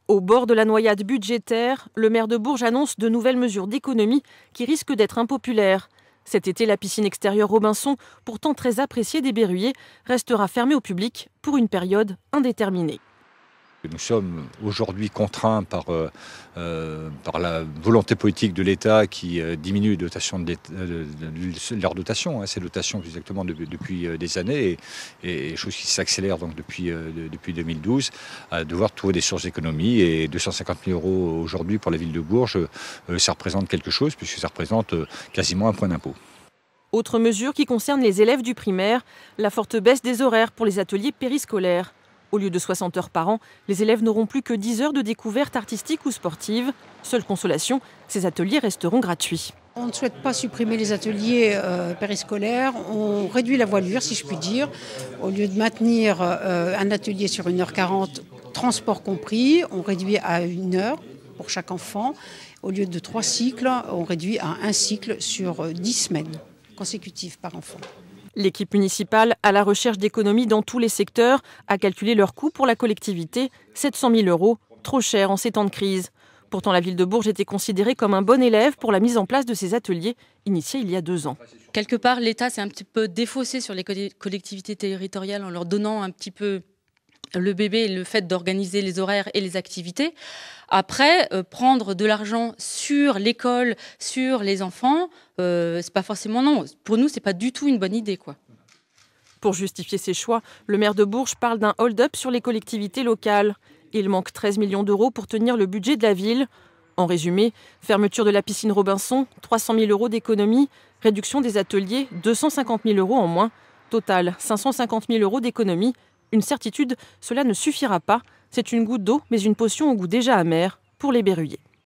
Au bord de la noyade budgétaire, le maire de Bourges annonce de nouvelles mesures d'économie qui risquent d'être impopulaires. Cet été, la piscine extérieure Robinson, pourtant très appréciée des Berruyers, restera fermée au public pour une période indéterminée. Nous sommes aujourd'hui contraints par la volonté politique de l'État qui diminue leur dotation, ces dotations exactement depuis des années, et chose qui s'accélère donc depuis 2012, à devoir trouver des sources d'économie. Et 250 000 € aujourd'hui pour la ville de Bourges, ça représente quelque chose puisque ça représente quasiment un point d'impôt. Autre mesure qui concerne les élèves du primaire, la forte baisse des horaires pour les ateliers périscolaires. Au lieu de 60 heures par an, les élèves n'auront plus que 10 heures de découverte artistique ou sportive. Seule consolation, ces ateliers resteront gratuits. On ne souhaite pas supprimer les ateliers périscolaires, on réduit la voilure si je puis dire. Au lieu de maintenir un atelier sur 1h40, transport compris, on réduit à 1 heure pour chaque enfant. Au lieu de 3 cycles, on réduit à 1 cycle sur 10 semaines consécutives par enfant. L'équipe municipale, à la recherche d'économies dans tous les secteurs, a calculé leur coût pour la collectivité, 700 000 €, trop cher en ces temps de crise. Pourtant, la ville de Bourges était considérée comme un bon élève pour la mise en place de ces ateliers, initiés il y a 2 ans. Quelque part, l'État s'est un petit peu défaussé sur les collectivités territoriales en leur donnant un petit peu le bébé, le fait d'organiser les horaires et les activités. Après, prendre de l'argent sur l'école, sur les enfants, c'est pas forcément non. Pour nous, c'est pas du tout une bonne idée, quoi. Pour justifier ses choix, le maire de Bourges parle d'un hold-up sur les collectivités locales. Il manque 13 millions d'euros pour tenir le budget de la ville. En résumé, fermeture de la piscine Robinson, 300 000 € d'économie, réduction des ateliers, 250 000 € en moins. Total, 550 000 € d'économie. Une certitude, cela ne suffira pas. C'est une goutte d'eau, mais une potion au goût déjà amer pour les Berruyers.